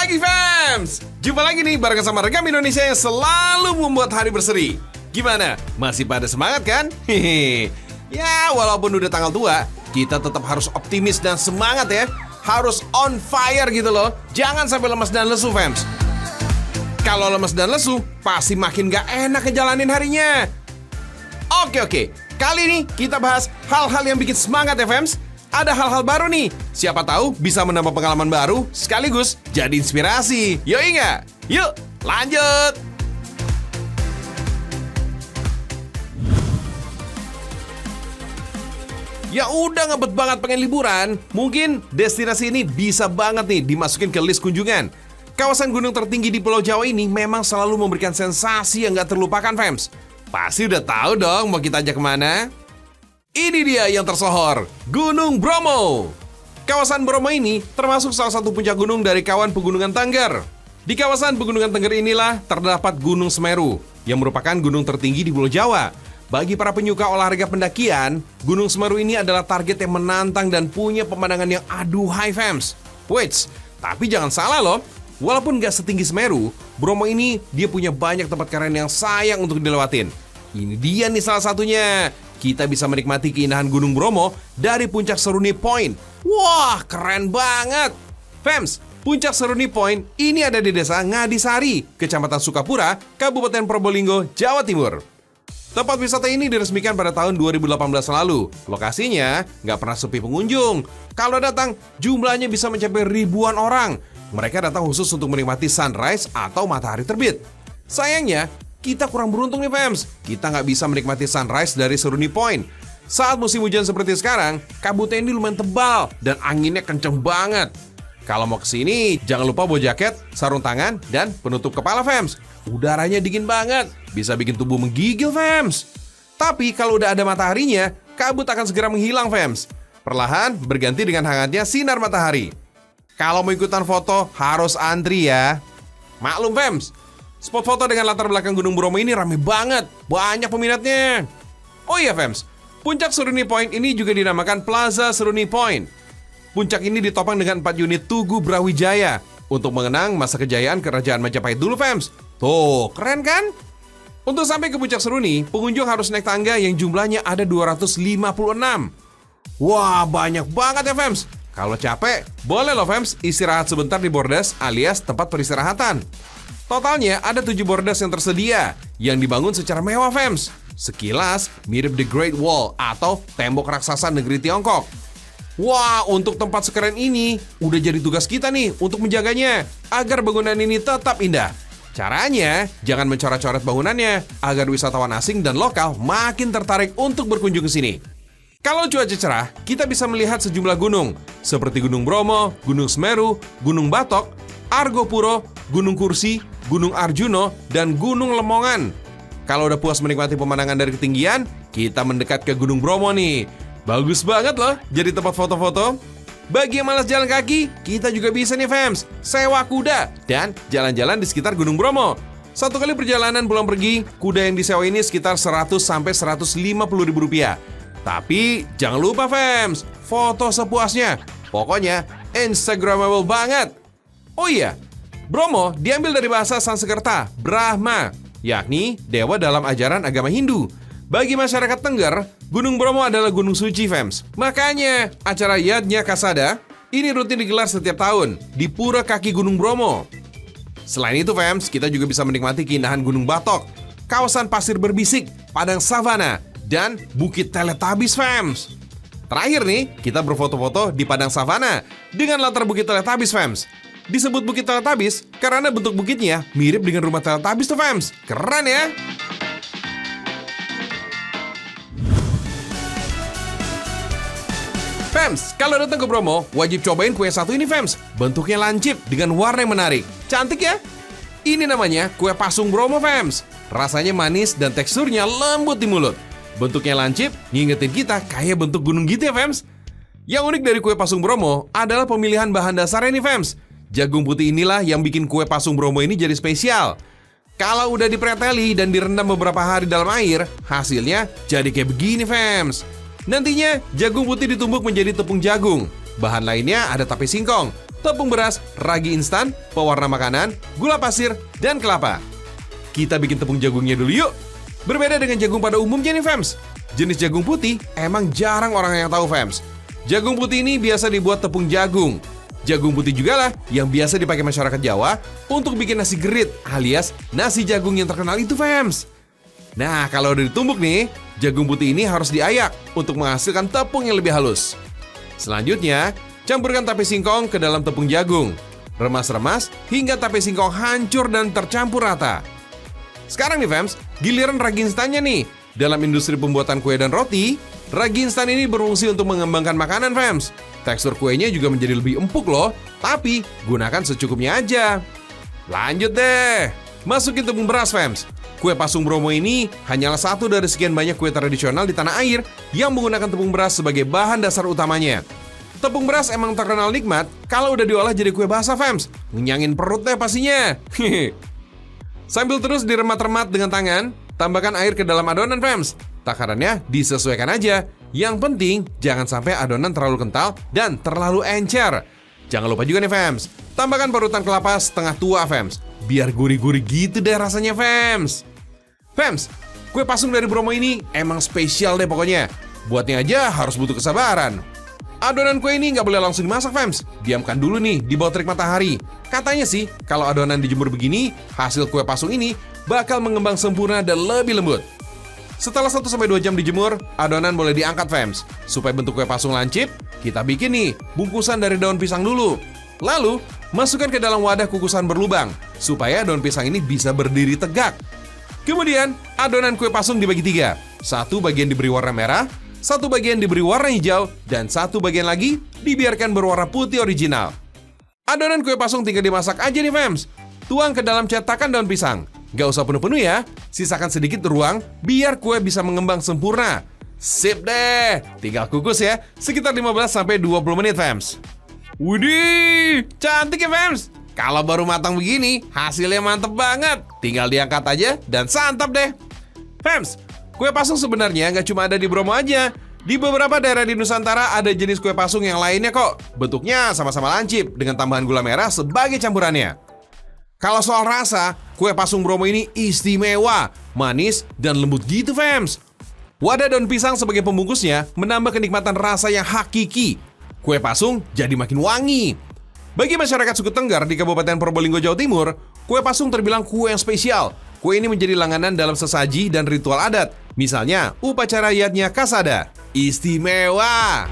pagi, fams! Jumpa lagi nih barengan sama Rekam Indonesia yang selalu membuat hari berseri. Gimana? Masih pada semangat kan? Hehe. Ya, walaupun udah tanggal tua, kita tetap harus optimis dan semangat ya. Harus on fire gitu loh. Jangan sampai lemas dan lesu, fams. Kalau lemas dan lesu, pasti makin gak enak ngejalanin harinya. Oke. Kali ini kita bahas hal-hal yang bikin semangat ya, fams. Ada hal-hal baru nih. Siapa tahu bisa menambah pengalaman baru sekaligus jadi inspirasi. Yuk nggak? Yuk, lanjut. Ya udah ngebet banget pengen liburan. Mungkin destinasi ini bisa banget nih dimasukin ke list kunjungan. Kawasan gunung tertinggi di Pulau Jawa ini memang selalu memberikan sensasi yang gak terlupakan, fams. Pasti udah tahu dong mau kita ajak kemana? Ini dia yang tersohor, Gunung Bromo. Kawasan Bromo ini termasuk salah satu puncak gunung dari kawan Pegunungan Tengger. Di kawasan Pegunungan Tengger inilah terdapat Gunung Semeru, yang merupakan gunung tertinggi di Pulau Jawa. Bagi para penyuka olahraga pendakian, Gunung Semeru ini adalah target yang menantang dan punya pemandangan yang aduhai, fams. Wait, tapi jangan salah loh. Walaupun gak setinggi Semeru, Bromo ini dia punya banyak tempat keren yang sayang untuk dilewatin. Ini dia nih salah satunya. Kita bisa menikmati keindahan Gunung Bromo dari Puncak Seruni Point. Wah, keren banget. Fams, Puncak Seruni Point ini ada di desa Ngadisari, Kecamatan Sukapura, Kabupaten Probolinggo, Jawa Timur. Tempat wisata ini diresmikan pada tahun 2018 lalu. Lokasinya nggak pernah sepi pengunjung. Kalau datang, jumlahnya bisa mencapai ribuan orang. Mereka datang khusus untuk menikmati sunrise atau matahari terbit. Sayangnya, kita kurang beruntung nih, fams. Kita nggak bisa menikmati sunrise dari Seruni Point. Saat musim hujan seperti sekarang, kabutnya ini lumayan tebal dan anginnya kenceng banget. Kalau mau kesini, jangan lupa bawa jaket, sarung tangan, dan penutup kepala, fams. Udaranya dingin banget, bisa bikin tubuh menggigil, fams. Tapi kalau udah ada mataharinya, kabut akan segera menghilang, fams. Perlahan berganti dengan hangatnya sinar matahari. Kalau mau ikutan foto, harus antri ya. Maklum, fams. Spot foto dengan latar belakang Gunung Bromo ini rame banget. Banyak peminatnya. Oh iya, fams. Puncak Seruni Point ini juga dinamakan Plaza Seruni Point. Puncak ini ditopang dengan 4 unit Tugu Brawijaya untuk mengenang masa kejayaan Kerajaan Majapahit dulu, fams. Tuh, keren kan? Untuk sampai ke Puncak Seruni, pengunjung harus naik tangga yang jumlahnya ada 256. Wah, banyak banget ya, fams. Kalau capek, boleh loh, fams, istirahat sebentar di bordes alias tempat peristirahatan. Totalnya ada 7 bordes yang tersedia, yang dibangun secara mewah, fams. Sekilas mirip The Great Wall atau tembok raksasa negeri Tiongkok. Wah, untuk tempat sekeren ini, udah jadi tugas kita nih untuk menjaganya, agar bangunan ini tetap indah. Caranya, jangan mencoret-coret bangunannya, agar wisatawan asing dan lokal makin tertarik untuk berkunjung ke sini. Kalau cuaca cerah, kita bisa melihat sejumlah gunung, seperti Gunung Bromo, Gunung Semeru, Gunung Batok, Argopuro, Gunung Kursi, Gunung Arjuno, dan Gunung Lemongan. Kalau udah puas menikmati pemandangan dari ketinggian, kita mendekat ke Gunung Bromo nih. Bagus banget loh jadi tempat foto-foto. Bagi yang malas jalan kaki, kita juga bisa nih, fams, sewa kuda dan jalan-jalan di sekitar Gunung Bromo. Satu kali perjalanan pulang pergi, kuda yang disewa ini sekitar 100-150 ribu rupiah. Tapi jangan lupa, fams, foto sepuasnya. Pokoknya Instagramable banget. Oh iya, Bromo diambil dari bahasa Sanskerta, Brahma, yakni dewa dalam ajaran agama Hindu. Bagi masyarakat Tengger, Gunung Bromo adalah gunung suci, fams. Makanya, acara Yadnya Kasada ini rutin digelar setiap tahun di Pura Kaki Gunung Bromo. Selain itu, fams, kita juga bisa menikmati keindahan Gunung Batok, kawasan pasir berbisik, padang savana, dan Bukit Teletabis, fams. Terakhir nih, kita berfoto-foto di padang savana dengan latar Bukit Teletabis, fams. Disebut Bukit Teletabis karena bentuk bukitnya mirip dengan rumah Teletabis tuh, fams. Keren ya? Fams, kalau datang ke Bromo, wajib cobain kue satu ini, fams. Bentuknya lancip dengan warna yang menarik. Cantik ya? Ini namanya kue pasung Bromo, fams. Rasanya manis dan teksturnya lembut di mulut. Bentuknya lancip, ngingetin kita kayak bentuk gunung gitu ya, fams. Yang unik dari kue pasung Bromo adalah pemilihan bahan dasarnya nih, fams. Jagung putih inilah yang bikin kue pasung Bromo ini jadi spesial. Kalau udah dipreteli dan direndam beberapa hari dalam air, hasilnya jadi kayak begini, fams. Nantinya, jagung putih ditumbuk menjadi tepung jagung. Bahan lainnya ada tape singkong, tepung beras, ragi instan, pewarna makanan, gula pasir, dan kelapa. Kita bikin tepung jagungnya dulu yuk. Berbeda dengan jagung pada umumnya nih fams, jenis jagung putih emang jarang orang yang tahu fams. Jagung putih ini biasa dibuat tepung jagung. Jagung putih juga lah yang biasa dipakai masyarakat Jawa untuk bikin nasi gerit alias nasi jagung yang terkenal itu fams. Nah, kalau udah ditumbuk nih, jagung putih ini harus diayak untuk menghasilkan tepung yang lebih halus. Selanjutnya, campurkan tape singkong ke dalam tepung jagung. Remas-remas hingga tape singkong hancur dan tercampur rata. Sekarang nih fams, giliran ragi instannya nih. Dalam industri pembuatan kue dan roti, ragi instan ini berfungsi untuk mengembangkan makanan fams. Tekstur kuenya juga menjadi lebih empuk loh, tapi gunakan secukupnya aja. Lanjut deh, masukin tepung beras fams. Kue pasung Bromo ini hanyalah satu dari sekian banyak kue tradisional di tanah air yang menggunakan tepung beras sebagai bahan dasar utamanya. Tepung beras emang terkenal nikmat kalau udah diolah jadi kue basah fams. Ngenyangin perut deh pastinya. Sambil terus diremat-remat dengan tangan, tambahkan air ke dalam adonan fams. Takarannya disesuaikan aja. Yang penting jangan sampai adonan terlalu kental dan terlalu encer. Jangan lupa juga nih fams, tambahkan parutan kelapa setengah tua fams. Biar gurih-gurih gitu deh rasanya fams. Fams, kue pasung dari Bromo ini emang spesial deh pokoknya. Buatnya aja harus butuh kesabaran. Adonan kue ini nggak boleh langsung dimasak fams. Diamkan dulu nih di bawah terik matahari. Katanya sih kalau adonan dijemur begini, hasil kue pasung ini bakal mengembang sempurna dan lebih lembut. Setelah 1-2 jam dijemur, adonan boleh diangkat fams. Supaya bentuk kue pasung lancip, kita bikin nih bungkusan dari daun pisang dulu. Lalu, masukkan ke dalam wadah kukusan berlubang, supaya daun pisang ini bisa berdiri tegak. Kemudian, adonan kue pasung dibagi 3. Satu bagian diberi warna merah, satu bagian diberi warna hijau, dan satu bagian lagi dibiarkan berwarna putih original. Adonan kue pasung tinggal dimasak aja nih fams. Tuang ke dalam cetakan daun pisang. Gak usah penuh-penuh ya, sisakan sedikit ruang biar kue bisa mengembang sempurna. Sip deh, tinggal kukus ya, sekitar 15-20 menit fams. Widih, cantik ya fams. Kalau baru matang begini, hasilnya mantep banget. Tinggal diangkat aja dan santap deh. Fams, kue pasung sebenarnya nggak cuma ada di Bromo aja. Di beberapa daerah di Nusantara ada jenis kue pasung yang lainnya kok. Bentuknya sama-sama lancip dengan tambahan gula merah sebagai campurannya. Kalau soal rasa, kue pasung Bromo ini istimewa, manis, dan lembut gitu fams. Wadah daun pisang sebagai pembungkusnya menambah kenikmatan rasa yang hakiki. Kue pasung jadi makin wangi. Bagi masyarakat suku Tengger di Kabupaten Probolinggo, Jawa Timur, kue pasung terbilang kue yang spesial. Kue ini menjadi langganan dalam sesaji dan ritual adat. Misalnya, upacara yatnya Kasada. Istimewa!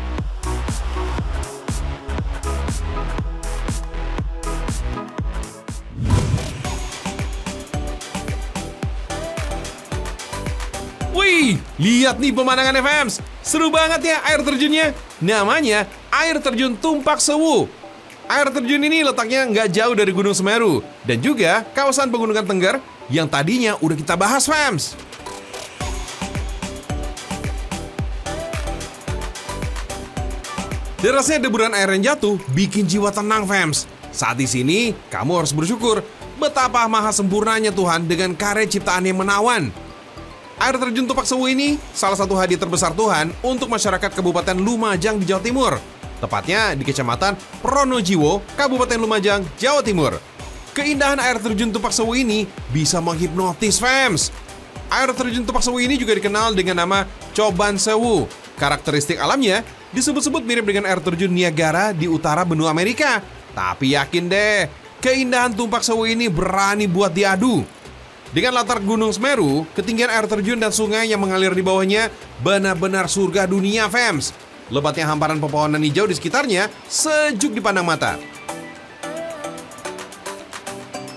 Wih, lihat nih pemandangannya fams. Seru banget ya air terjunnya. Namanya air terjun Tumpak Sewu. Air terjun ini letaknya nggak jauh dari Gunung Semeru dan juga kawasan pegunungan Tengger yang tadinya udah kita bahas fams. Derasnya deburan air yang jatuh bikin jiwa tenang fams. Saat di sini kamu harus bersyukur betapa maha sempurnanya Tuhan dengan karya ciptaan yang menawan. Air terjun Tumpak Sewu ini salah satu hadiah terbesar Tuhan untuk masyarakat Kabupaten Lumajang di Jawa Timur. Tepatnya di Kecamatan Pronojiwo, Kabupaten Lumajang, Jawa Timur. Keindahan air terjun Tumpak Sewu ini bisa menghipnotis fams. Air terjun Tumpak Sewu ini juga dikenal dengan nama Coban Sewu. Karakteristik alamnya disebut-sebut mirip dengan air terjun Niagara di utara benua Amerika. Tapi yakin deh, keindahan Tumpak Sewu ini berani buat diadu. Dengan latar Gunung Semeru, ketinggian air terjun dan sungai yang mengalir di bawahnya benar-benar surga dunia fams. Lebatnya hamparan pepohonan hijau di sekitarnya sejuk dipandang mata.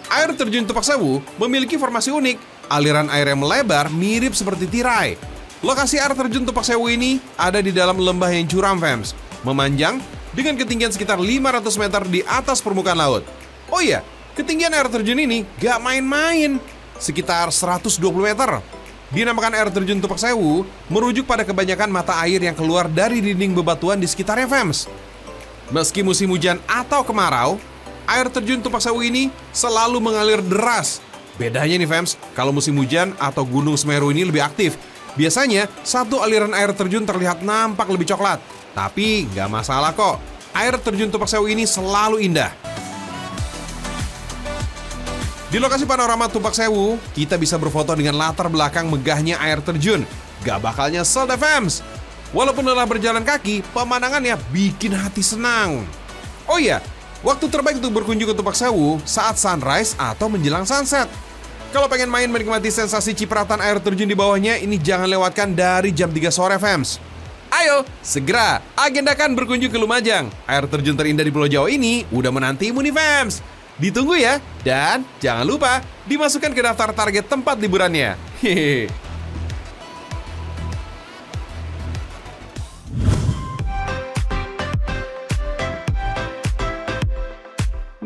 Air terjun Tumpak Sewu memiliki formasi unik. Aliran air yang melebar mirip seperti tirai. Lokasi air terjun Tumpak Sewu ini ada di dalam lembah yang curam fams, memanjang dengan ketinggian sekitar 500 meter di atas permukaan laut. Oh iya, ketinggian air terjun ini gak main-main, sekitar 120 meter. Dinamakan air terjun Tumpak Sewu merujuk pada kebanyakan mata air yang keluar dari dinding bebatuan di sekitarnya fams. Meski musim hujan atau kemarau, air terjun Tumpak Sewu ini selalu mengalir deras. Bedanya nih fams, kalau musim hujan atau Gunung Semeru ini lebih aktif. Biasanya satu aliran air terjun terlihat nampak lebih coklat. Tapi nggak masalah kok. air terjun Tupak Sewu ini selalu indah. Di lokasi panorama Tupak Sewu, kita bisa berfoto dengan latar belakang megahnya air terjun. Gak bakal nyesel deh fams. Walaupun lelah berjalan kaki, pemandangannya bikin hati senang. Oh iya, waktu terbaik untuk berkunjung ke Tupak Sewu saat sunrise atau menjelang sunset. Kalau pengen main menikmati sensasi cipratan air terjun di bawahnya, ini jangan lewatkan dari jam 3 sore fams. Ayo, segera agendakan berkunjung ke Lumajang. Air terjun terindah di Pulau Jawa ini udah menantimu nih fams. Ditunggu ya, dan jangan lupa dimasukkan ke daftar target tempat liburannya. Hehehe.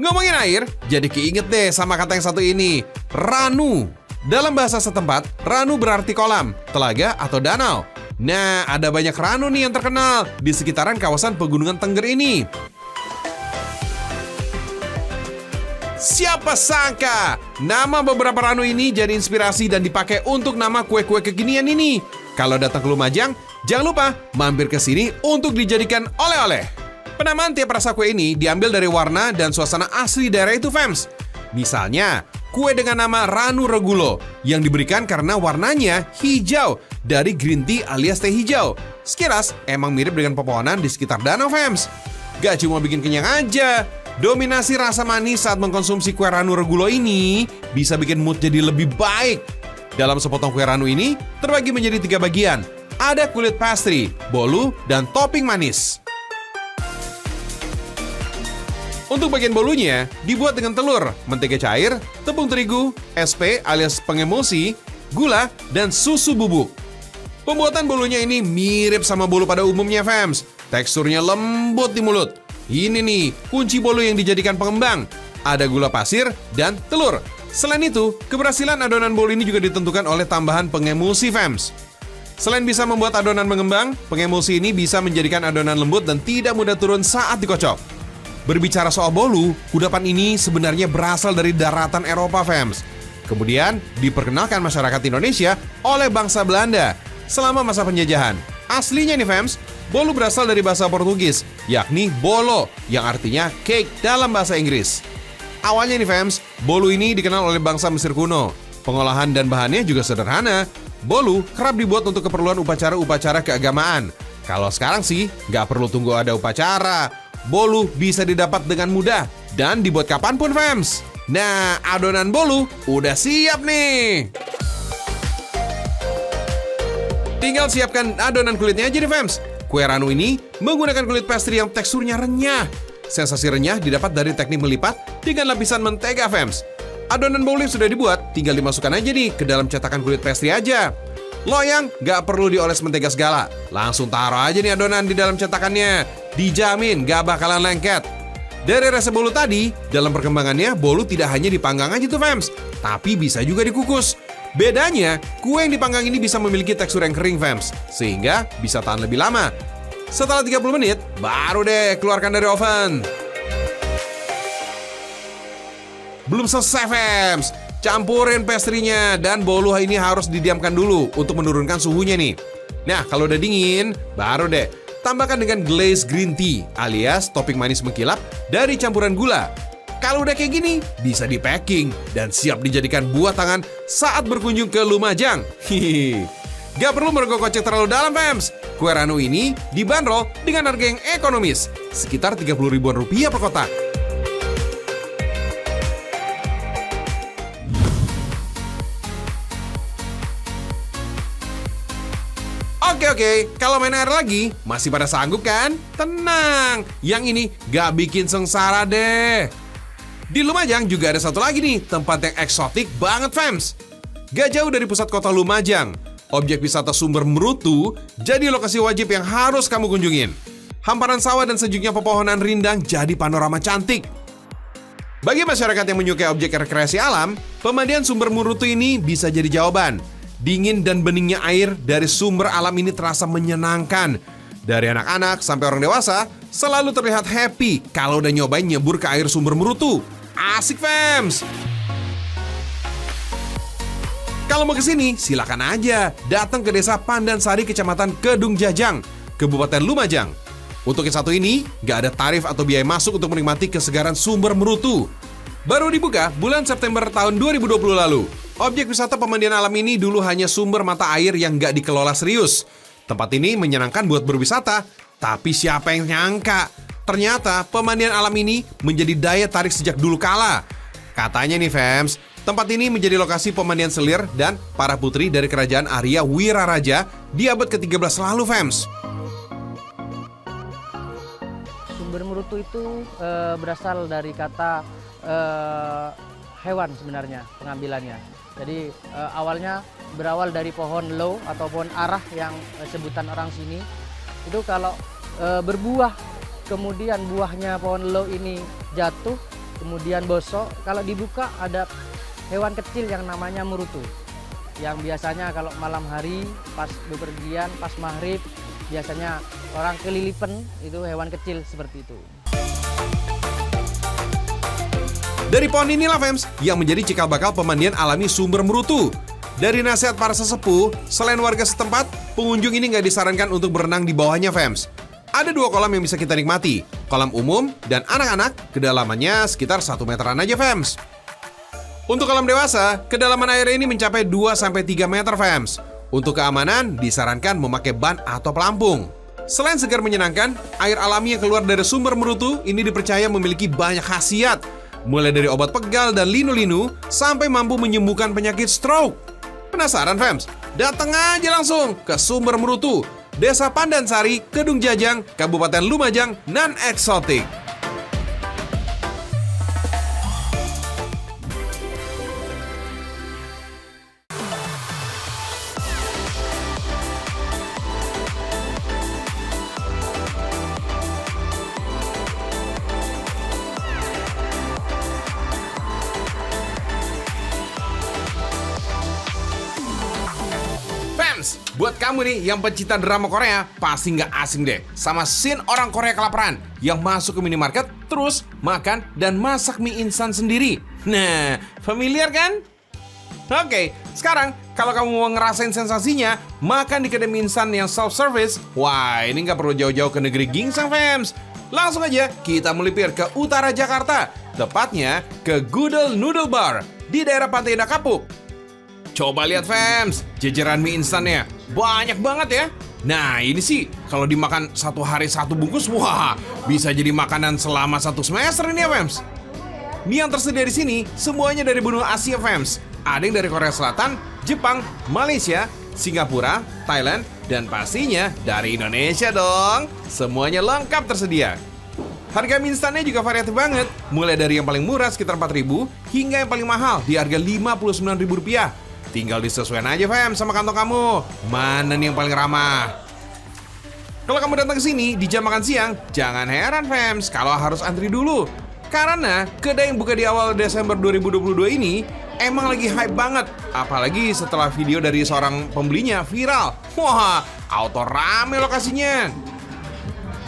Ngomongin air, jadi keinget deh sama kata yang satu ini, ranu. Dalam bahasa setempat, ranu berarti kolam, telaga, atau danau. Nah, ada banyak ranu nih yang terkenal di sekitaran kawasan Pegunungan Tengger ini. Siapa sangka, nama beberapa ranu ini jadi inspirasi dan dipakai untuk nama kue-kue kekinian ini. Kalau datang ke Lumajang, jangan lupa mampir ke sini untuk dijadikan oleh-oleh. Penamaan tiap rasa kue ini diambil dari warna dan suasana asli daerah itu, fams. Misalnya, kue dengan nama Ranu Regulo yang diberikan karena warnanya hijau dari green tea alias teh hijau. Sekilas emang mirip dengan pepohonan di sekitar danau, fams. Gak cuma bikin kenyang aja, dominasi rasa manis saat mengkonsumsi kue Ranu Regulo ini bisa bikin mood jadi lebih baik. Dalam sepotong kue Ranu ini terbagi menjadi 3 bagian. Ada kulit pastry, bolu, dan topping manis. Untuk bagian bolunya dibuat dengan telur, mentega cair, tepung terigu, SP alias pengemulsi, gula, dan susu bubuk. Pembuatan bolunya ini mirip sama bolu pada umumnya, fams. Teksturnya lembut di mulut. Ini nih kunci bolu yang dijadikan pengembang. Ada gula pasir dan telur. Selain itu, keberhasilan adonan bolu ini juga ditentukan oleh tambahan pengemulsi, fams. Selain bisa membuat adonan mengembang, pengemulsi ini bisa menjadikan adonan lembut dan tidak mudah turun saat dikocok. Berbicara soal bolu, kudapan ini sebenarnya berasal dari daratan Eropa, fams. Kemudian diperkenalkan masyarakat Indonesia oleh bangsa Belanda selama masa penjajahan. Aslinya nih, fams, bolu berasal dari bahasa Portugis, yakni bolo, yang artinya cake dalam bahasa Inggris. Awalnya nih, fams, bolu ini dikenal oleh bangsa Mesir kuno. Pengolahan dan bahannya juga sederhana. Bolu kerap dibuat untuk keperluan upacara-upacara keagamaan. Kalau sekarang sih, nggak perlu tunggu ada upacara. Bolu bisa didapat dengan mudah dan dibuat kapanpun, fams. Nah, adonan bolu udah siap nih. Tinggal siapkan adonan kulitnya aja nih, fams. Kue Ranu ini menggunakan kulit pastry yang teksturnya renyah. Sensasi renyah didapat dari teknik melipat dengan lapisan mentega, fams. Adonan bolu yang sudah dibuat tinggal dimasukkan aja nih ke dalam cetakan kulit pastry aja. Loyang gak perlu dioles mentega segala. Langsung taruh aja nih adonan di dalam cetakannya. Dijamin gak bakalan lengket. Dari resep bolu tadi, dalam perkembangannya bolu tidak hanya dipanggang aja tuh, fams, tapi bisa juga dikukus. Bedanya, kue yang dipanggang ini bisa memiliki tekstur yang kering, fams, sehingga bisa tahan lebih lama. Setelah 30 menit, baru deh keluarkan dari oven. Belum selesai, fams. Campurin pastry-nya dan bolu ini harus didiamkan dulu untuk menurunkan suhunya nih. Nah, kalau udah dingin, baru deh tambahkan dengan glaze green tea alias topping manis mengkilap dari campuran gula. Kalau udah kayak gini, bisa di-packing dan siap dijadikan buah tangan saat berkunjung ke Lumajang. Hihi. Gak perlu merogoh kocek terlalu dalam, fams. Kue Ranu ini dibanderol dengan harga yang ekonomis, sekitar Rp30.000 per kotak. Oke, kalau main air lagi, masih pada sanggup kan? Tenang, yang ini gak bikin sengsara deh. Di Lumajang juga ada satu lagi nih, tempat yang eksotik banget, fams. Gak jauh dari pusat kota Lumajang, objek wisata Sumber Merutu jadi lokasi wajib yang harus kamu kunjungin. Hamparan sawah dan sejuknya pepohonan rindang jadi panorama cantik. Bagi masyarakat yang menyukai objek rekreasi alam, pemandian Sumber Merutu ini bisa jadi jawaban. Dingin dan beningnya air dari sumber alam ini terasa menyenangkan. Dari anak-anak sampai orang dewasa selalu terlihat happy kalau udah nyobain nyebur ke air Sumber Merutu. Asik, fams! Kalau mau kesini, silakan aja datang ke Desa Pandansari, Kecamatan Kedung Jajang, Kabupaten Lumajang. Untuk yang satu ini, nggak ada tarif atau biaya masuk untuk menikmati kesegaran sumber Merutu. Baru dibuka bulan September tahun 2020 lalu. Objek wisata pemandian alam ini dulu hanya sumber mata air yang nggak dikelola serius. Tempat ini menyenangkan buat berwisata, tapi siapa yang nyangka? Ternyata pemandian alam ini menjadi daya tarik sejak dulu kala. Katanya nih fams, tempat ini menjadi lokasi pemandian selir dan para putri dari kerajaan Arya Wiraraja di abad ke-13 lalu fams. Sumber Merutu itu berasal dari kata hewan sebenarnya pengambilannya. Jadi awalnya berawal dari pohon lo atau pohon arah yang sebutan orang sini. Itu kalau berbuah, kemudian buahnya pohon lo ini jatuh, kemudian bosok. Kalau dibuka ada hewan kecil yang namanya Merutu. Yang biasanya kalau malam hari pas bepergian, pas maghrib, biasanya orang kelilipan itu hewan kecil seperti itu. Dari pohon inilah fams yang menjadi cikal bakal pemandian alami sumber Merutu. Dari nasihat para sesepuh, selain warga setempat, pengunjung ini nggak disarankan untuk berenang di bawahnya fams. Ada 2 kolam yang bisa kita nikmati, kolam umum dan anak-anak, kedalamannya sekitar 1 meteran aja fams. Untuk kolam dewasa, kedalaman air ini mencapai 2-3 meter fams. Untuk keamanan, disarankan memakai ban atau pelampung. Selain segar menyenangkan, air alami yang keluar dari sumber Merutu ini dipercaya memiliki banyak khasiat. Mulai dari obat pegal dan linu-linu, sampai mampu menyembuhkan penyakit stroke. Penasaran fams? Datang aja langsung ke sumber Merutu, Desa Pandansari, Kedung Jajang, Kabupaten Lumajang, non-eksotik. Buat kamu nih yang pecinta drama Korea, pasti nggak asing deh sama scene orang Korea kelaparan yang masuk ke minimarket, terus makan dan masak mie instan sendiri. Nah, familiar kan? Oke, sekarang kalau kamu mau ngerasain sensasinya, makan di kedai mie instan yang self-service, wah ini nggak perlu jauh-jauh ke negeri gingsang fams. Langsung aja kita melipir ke utara Jakarta, tepatnya ke Gudel Noodle Bar di daerah Pantai Indah Kapuk. Coba lihat fams, jajaran mie instannya banyak banget ya. Nah ini sih kalau dimakan 1 hari 1 bungkus, wah bisa jadi makanan selama 1 semester ini ya fams. Mie yang tersedia di sini semuanya dari benua Asia fams. Ada yang dari Korea Selatan, Jepang, Malaysia, Singapura, Thailand, dan pastinya dari Indonesia dong. Semuanya lengkap tersedia. Harga mie instannya juga variatif banget, mulai dari yang paling murah sekitar 4.000 hingga yang paling mahal di harga Rp59.000. Tinggal disesuaikan aja fam sama kantong kamu, mana nih yang paling ramah. Kalau kamu datang ke sini di jam makan siang, jangan heran fams kalau harus antri dulu. Karena kedai yang buka di awal Desember 2022 ini emang lagi hype banget. Apalagi setelah video dari seorang pembelinya viral. Wah, auto rame lokasinya.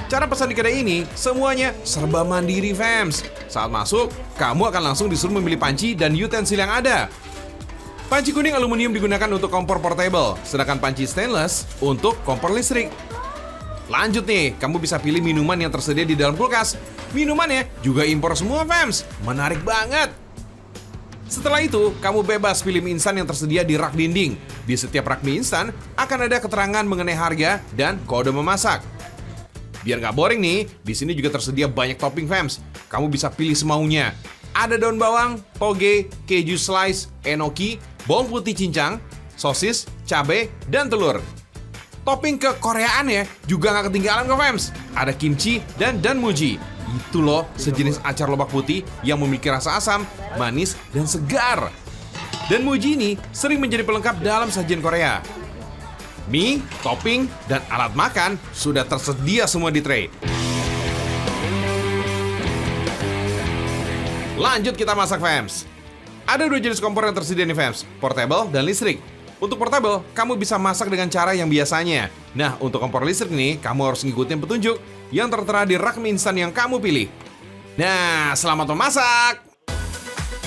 Cara pesan di kedai ini semuanya serba mandiri fams. Saat masuk, kamu akan langsung disuruh memilih panci dan utensil yang ada. Panci kuning aluminium digunakan untuk kompor portable, sedangkan panci stainless untuk kompor listrik. Lanjut nih, kamu bisa pilih minuman yang tersedia di dalam kulkas. Minumannya juga impor semua fams, menarik banget. Setelah itu, kamu bebas pilih mie instan yang tersedia di rak dinding. Di setiap rak mie instan akan ada keterangan mengenai harga dan kode memasak. Biar nggak boring nih, di sini juga tersedia banyak topping fams. Kamu bisa pilih semaunya. Ada daun bawang, toge, keju slice, enoki, bawang putih cincang, sosis, cabai, dan telur. Topping kekoreaan ya, juga nggak ketinggalan kok fams. Ada kimchi dan danmuji. Itu loh sejenis acar lobak putih yang memiliki rasa asam, manis, dan segar. Danmuji ini sering menjadi pelengkap dalam sajian Korea. Mie, topping, dan alat makan sudah tersedia semua di tray. Lanjut kita masak fams. Ada 2 jenis kompor yang tersedia nih fams, portable dan listrik. Untuk portable, kamu bisa masak dengan cara yang biasanya. Nah, untuk kompor listrik nih, kamu harus ngikutin petunjuk yang tertera di rak mie instan yang kamu pilih. Nah, selamat memasak!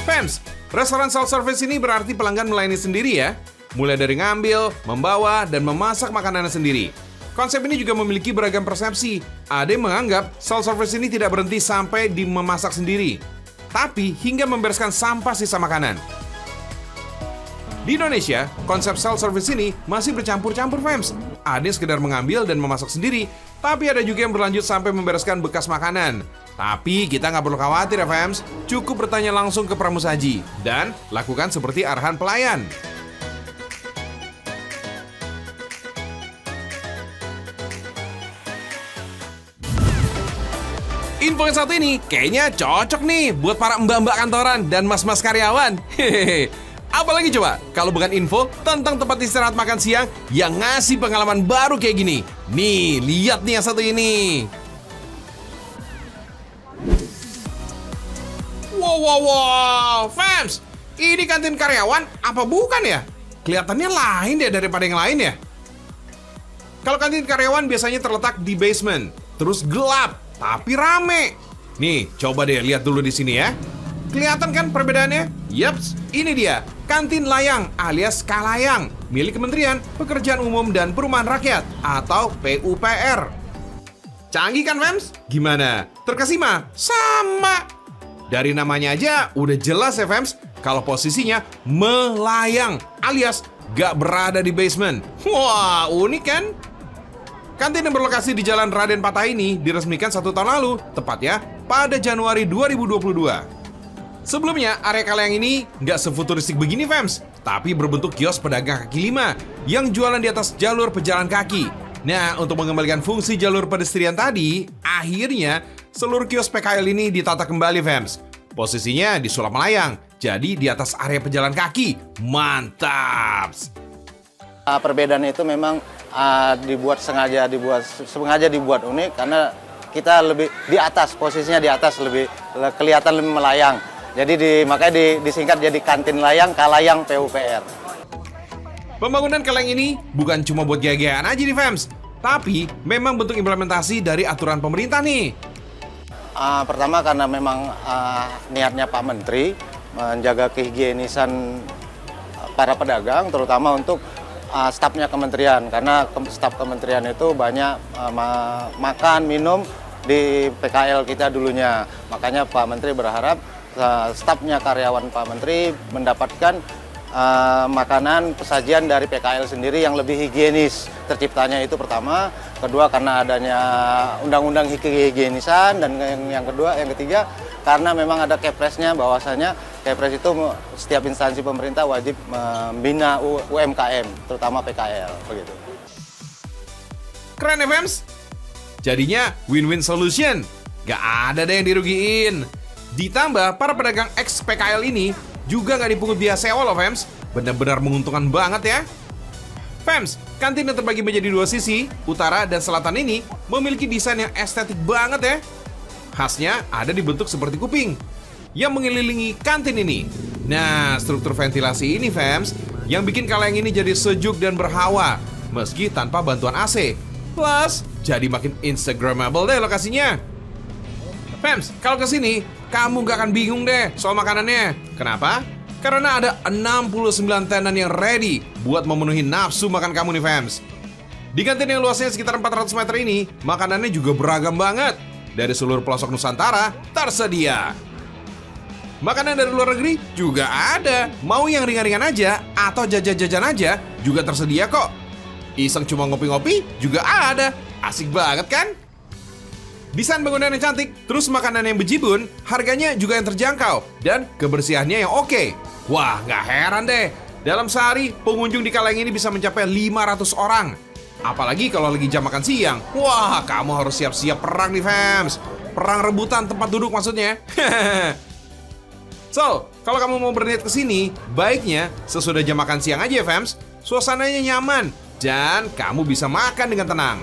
Fams, restoran self-service ini berarti pelanggan melayani sendiri ya. Mulai dari ngambil, membawa, dan memasak makanannya sendiri. Konsep ini juga memiliki beragam persepsi. Ada yang menganggap self-service ini tidak berhenti sampai di memasak sendiri, tapi hingga membereskan sampah sisa makanan. Di Indonesia, konsep self-service ini masih bercampur-campur, fams. Ada yang sekedar mengambil dan memasak sendiri, tapi ada juga yang berlanjut sampai membereskan bekas makanan. Tapi kita nggak perlu khawatir ya, fams. Cukup bertanya langsung ke pramusaji dan lakukan seperti arahan pelayan. Info yang satu ini kayaknya cocok nih buat para mbak-mbak kantoran dan mas-mas karyawan. Hehehe. Apalagi coba kalau bukan info tentang tempat istirahat makan siang yang ngasih pengalaman baru kayak gini. Nih, lihat nih yang satu ini. Wow, fams, ini kantin karyawan apa bukan ya? Kelihatannya lain deh daripada yang lain ya. Kalau kantin karyawan biasanya terletak di basement, terus gelap, tapi rame. Nih, coba deh lihat dulu di sini ya. Kelihatan kan perbedaannya? Yaps, ini dia, kantin layang alias Kalayang, milik Kementerian Pekerjaan Umum dan Perumahan Rakyat atau PUPR. Canggih kan, fams? Gimana? Terkesima? Sama. Dari namanya aja udah jelas ya, fams, kalau posisinya melayang alias gak berada di basement. Wah, unik kan? Kantin yang berlokasi di Jalan Raden Patah ini diresmikan 1 tahun lalu, tepatnya pada Januari 2022. Sebelumnya, area Kalayang ini nggak sefuturistik begini, fams, tapi berbentuk kios pedagang kaki lima yang jualan di atas jalur pejalan kaki. Nah, untuk mengembalikan fungsi jalur pedestrian tadi, akhirnya seluruh kios PKL ini ditata kembali, fams. Posisinya di sulap melayang, jadi di atas area pejalan kaki. Mantap! Perbedaan itu memang sengaja dibuat unik karena kita lebih di atas, posisinya di atas, lebih kelihatan lebih melayang. Jadi makanya disingkat jadi kantin layang Kalayang PUPR. Pembangunan Kalayang ini bukan cuma buat gaya-gayaan aja nih, fams, tapi memang bentuk implementasi dari aturan pemerintah nih. Pertama karena memang niatnya Pak Menteri menjaga kehigienisan para pedagang, terutama untuk stafnya kementerian, karena staf kementerian itu banyak makan, minum di PKL kita dulunya. Makanya Pak Menteri berharap stafnya karyawan Pak Menteri mendapatkan makanan pesajian dari PKL sendiri yang lebih higienis. Terciptanya itu pertama, kedua karena adanya undang-undang kehigienisan, dan yang ketiga karena memang ada Kepresnya, bahwasanya Kepres itu setiap instansi pemerintah wajib membina UMKM, terutama PKL, begitu. Keren ya, fams? Jadinya win-win solution. Gak ada deh yang dirugiin. Ditambah para pedagang ex PKL ini juga nggak dipungut biaya sewa loh, fams. Benar-benar menguntungkan banget ya. Fams, kantin yang terbagi menjadi 2 sisi, utara dan selatan ini memiliki desain yang estetik banget ya. Khasnya ada dibentuk seperti kuping yang mengelilingi kantin ini. Nah, struktur ventilasi ini, fams, yang bikin Kalayang ini jadi sejuk dan berhawa meski tanpa bantuan AC. Plus, jadi makin instagramable deh lokasinya. Fams, kalau kesini, kamu gak akan bingung deh soal makanannya. Kenapa? Karena ada 69 tenan yang ready buat memenuhi nafsu makan kamu nih, fams. Di kantin yang luasnya sekitar 400 meter ini, makanannya juga beragam banget. Dari seluruh pelosok Nusantara tersedia. Makanan dari luar negeri juga ada. Mau yang ringan-ringan aja atau jajan-jajan aja juga tersedia kok. Iseng cuma ngopi-ngopi juga ada. Asik banget kan? Desain bangunan yang cantik, terus makanan yang bejibun, harganya juga yang terjangkau, dan kebersihannya yang oke. Wah, nggak heran deh. Dalam sehari, pengunjung di Kalayang ini bisa mencapai 500 orang. Apalagi kalau lagi jam makan siang. Wah, kamu harus siap-siap perang nih, fams. Perang rebutan tempat duduk maksudnya. So, kalau kamu mau berniat ke sini, baiknya sesudah jam makan siang aja ya, fams. Suasananya nyaman, dan kamu bisa makan dengan tenang.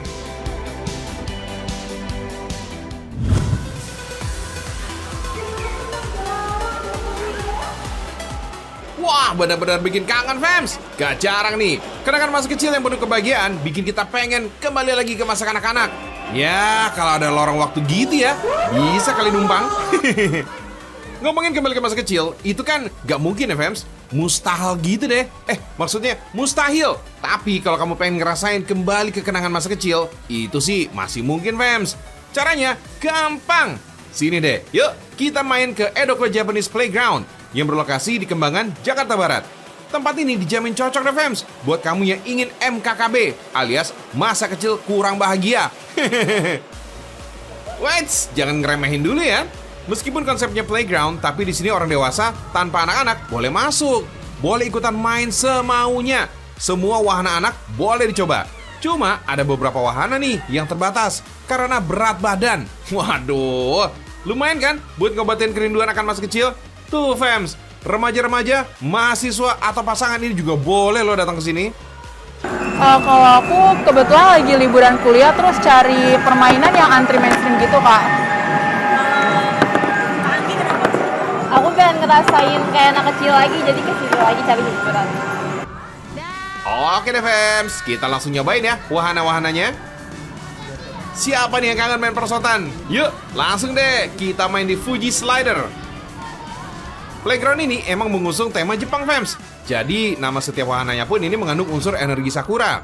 Wah, benar-benar bikin kangen, fams. Gak jarang nih, kenangan masa kecil yang penuh kebahagiaan bikin kita pengen kembali lagi ke masa kanak-kanak. Ya, kalau ada lorong waktu gitu ya, bisa kali numpang. Ngomongin kembali ke masa kecil, itu kan gak mungkin ya Fems. Mustahil gitu deh. Maksudnya mustahil. Tapi kalau kamu pengen ngerasain kembali ke kenangan masa kecil, itu sih masih mungkin Fems. Caranya gampang. Sini deh, yuk kita main ke Edoko Japanese Playground yang berlokasi di Kembangan, Jakarta Barat. Tempat ini dijamin cocok deh Fems buat kamu yang ingin MKKB alias masa kecil kurang bahagia. Wait, jangan ngeremehin dulu ya. Meskipun konsepnya playground, tapi di sini orang dewasa tanpa anak-anak boleh masuk. Boleh ikutan main semaunya. Semua wahana anak boleh dicoba. Cuma ada beberapa wahana nih yang terbatas karena berat badan. Waduh, lumayan kan buat ngobatin kerinduan akan masa kecil? Tuh Fems, remaja-remaja, mahasiswa atau pasangan ini juga boleh loh datang ke sini. Kalau aku kebetulan lagi liburan kuliah terus cari permainan yang antri mainstream gitu Kak. Aku pengen ngerasain kayak anak kecil lagi, jadi ke situ lagi cari hiburan. Oke deh Fems, kita langsung nyobain ya wahana-wahananya. Siapa nih yang kangen main perosotan? Yuk, langsung deh kita main di Fuji Slider. Playground ini emang mengusung tema Jepang Fems. Jadi nama setiap wahananya pun ini mengandung unsur energi sakura.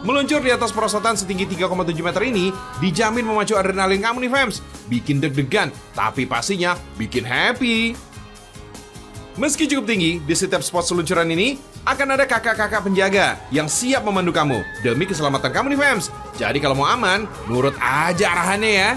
Meluncur di atas perosotan setinggi 3,7 meter ini dijamin memacu adrenalin kamu nih Fems. Bikin deg-degan, tapi pastinya bikin happy. Meski cukup tinggi, di setiap spot seluncuran ini akan ada kakak-kakak penjaga yang siap memandu kamu demi keselamatan kamu nih Fems. Jadi kalau mau aman, nurut aja arahannya ya.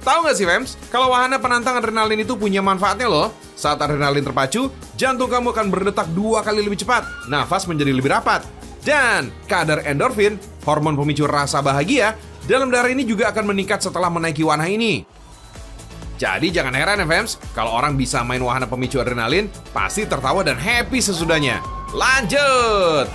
Tahu nggak sih Fems, kalau wahana penantang adrenalin itu punya manfaatnya loh. Saat adrenalin terpacu, jantung kamu akan berdetak 2 kali lebih cepat, nafas menjadi lebih rapat. Dan kadar endorfin, hormon pemicu rasa bahagia, dalam darah ini juga akan meningkat setelah menaiki wahana ini. Jadi jangan heran ya Fems, kalau orang bisa main wahana pemicu adrenalin, pasti tertawa dan happy sesudahnya. Lanjut!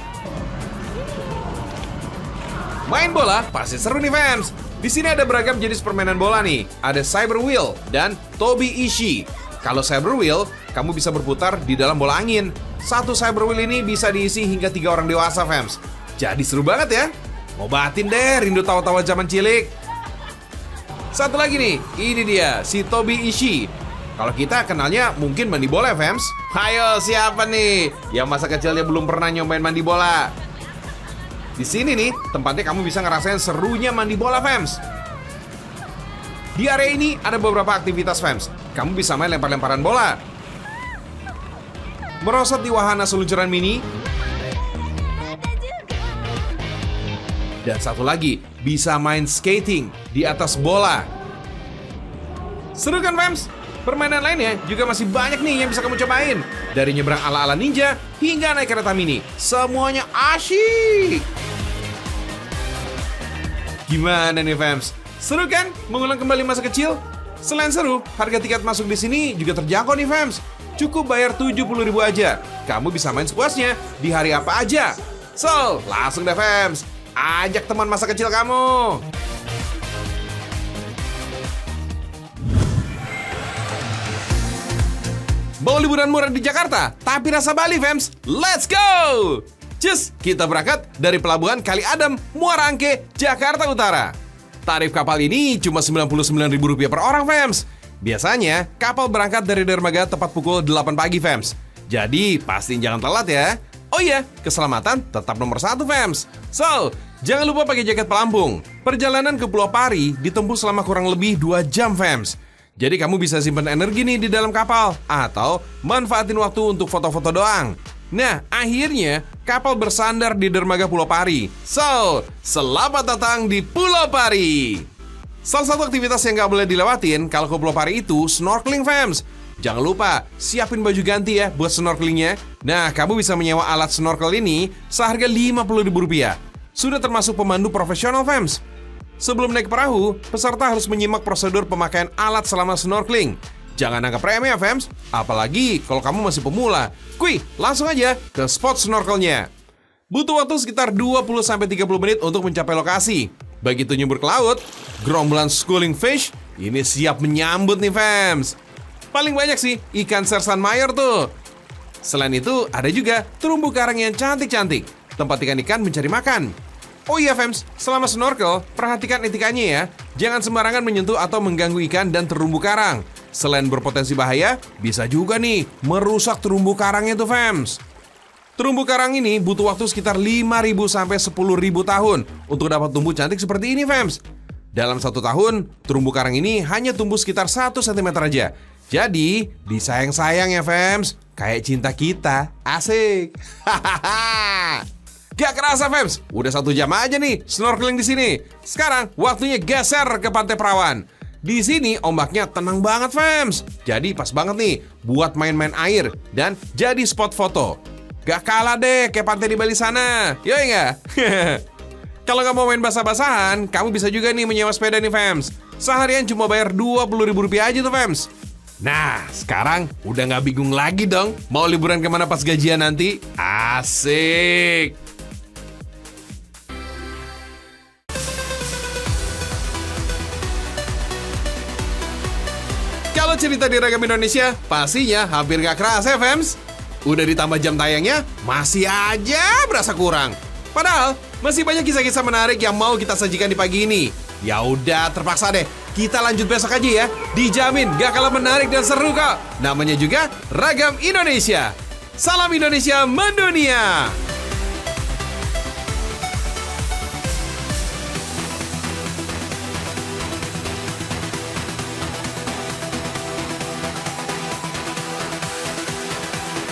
Main bola pasti seru nih Fems. Di sini ada beragam jenis permainan bola nih. Ada Cyber Wheel dan Toby Ishii. Kalau Cyber Wheel, kamu bisa berputar di dalam bola angin. Satu Cyber Wheel ini bisa diisi hingga 3 orang dewasa Fems. Jadi seru banget ya. Ngobatin deh rindu tawa-tawa zaman cilik. Satu lagi nih, ini dia, si Toby Ishii. Kalau kita kenalnya mungkin mandi bola ya, Fems. Ayo, siapa nih yang masa kecilnya belum pernah nyobain mandi bola? Di sini nih, tempatnya kamu bisa ngerasain serunya mandi bola, Fems. Di area ini ada beberapa aktivitas, Fems. Kamu bisa main lempar-lemparan bola, merosot di wahana seluncuran mini, dan satu lagi, bisa main skating di atas bola. Seru kan Fems? Permainan lainnya juga masih banyak nih yang bisa kamu cobain. Dari nyebrang ala-ala ninja hingga naik kereta mini. Semuanya asyik. Gimana nih Fems? Seru kan mengulang kembali masa kecil? Selain seru, harga tiket masuk di sini juga terjangkau nih Fems. Cukup bayar 70.000 aja. Kamu bisa main sepuasnya di hari apa aja. So, langsung deh Fems, ajak teman masa kecil kamu. Mau liburan murah di Jakarta, tapi rasa Bali, Fems? Let's go! Cus, kita berangkat dari Pelabuhan Kali Adem, Muara Angke, Jakarta Utara. Tarif kapal ini cuma Rp99.000 per orang, Fems. Biasanya, kapal berangkat dari dermaga tepat pukul 8 pagi, Fems. Jadi, pastiin jangan telat ya. Oh iya, keselamatan tetap nomor 1, Fems. So, jangan lupa pakai jaket pelampung. Perjalanan ke Pulau Pari ditempuh selama kurang lebih 2 jam, Fems. Jadi kamu bisa simpan energi nih di dalam kapal atau manfaatin waktu untuk foto-foto doang. Nah, akhirnya kapal bersandar di dermaga Pulau Pari. So, selamat datang di Pulau Pari. Salah satu aktivitas yang gak boleh dilewatin kalau ke Pulau Pari itu snorkeling, Fems. Jangan lupa siapin baju ganti ya buat snorkelingnya. Nah, kamu bisa menyewa alat snorkel ini seharga Rp50.000. Sudah termasuk pemandu profesional, Fems. Sebelum naik perahu, peserta harus menyimak prosedur pemakaian alat selama snorkeling. Jangan anggap remeh ya, Fems. Apalagi kalau kamu masih pemula. Kuy, langsung aja ke spot snorkelnya. Butuh waktu sekitar 20-30 menit untuk mencapai lokasi. Begitu nyebur ke laut, gerombolan schooling fish ini siap menyambut nih, Fems. Paling banyak sih ikan sersan mayor tuh. Selain itu, ada juga terumbu karang yang cantik-cantik. Tempat ikan-ikan mencari makan. Oh iya, Fems, selama snorkel, perhatikan etikanya ya. Jangan sembarangan menyentuh atau mengganggu ikan dan terumbu karang. Selain berpotensi bahaya, bisa juga nih merusak terumbu karangnya tuh fams. Terumbu karang ini butuh waktu sekitar 5.000 sampai 10.000 tahun untuk dapat tumbuh cantik seperti ini fams. Dalam 1 tahun, terumbu karang ini hanya tumbuh sekitar 1 cm aja. Jadi, disayang-sayang ya fams, kayak cinta kita. Asik. Gak kerasa fams, udah 1 jam aja nih snorkeling di sini. Sekarang waktunya geser ke Pantai Perawan. Di sini ombaknya tenang banget fams. Jadi pas banget nih buat main-main air dan jadi spot foto. Gak kalah deh kayak pantai di Bali sana. Yoi nggak? Kalau nggak mau main basah-basahan, kamu bisa juga nih menyewa sepeda nih fams. Seharian cuma bayar Rp20.000 aja tuh fams. Nah, sekarang udah nggak bingung lagi dong mau liburan kemana pas gajian nanti? Asik! Kalau cerita di Ragam Indonesia, pastinya hampir gak kerasa ya fams. Udah ditambah jam tayangnya, masih aja berasa kurang. Padahal, masih banyak kisah-kisah menarik yang mau kita sajikan di pagi ini. Ya udah, terpaksa deh. Kita lanjut besok aja ya. Dijamin gak kalah menarik dan seru kok. Namanya juga Ragam Indonesia. Salam Indonesia mendunia.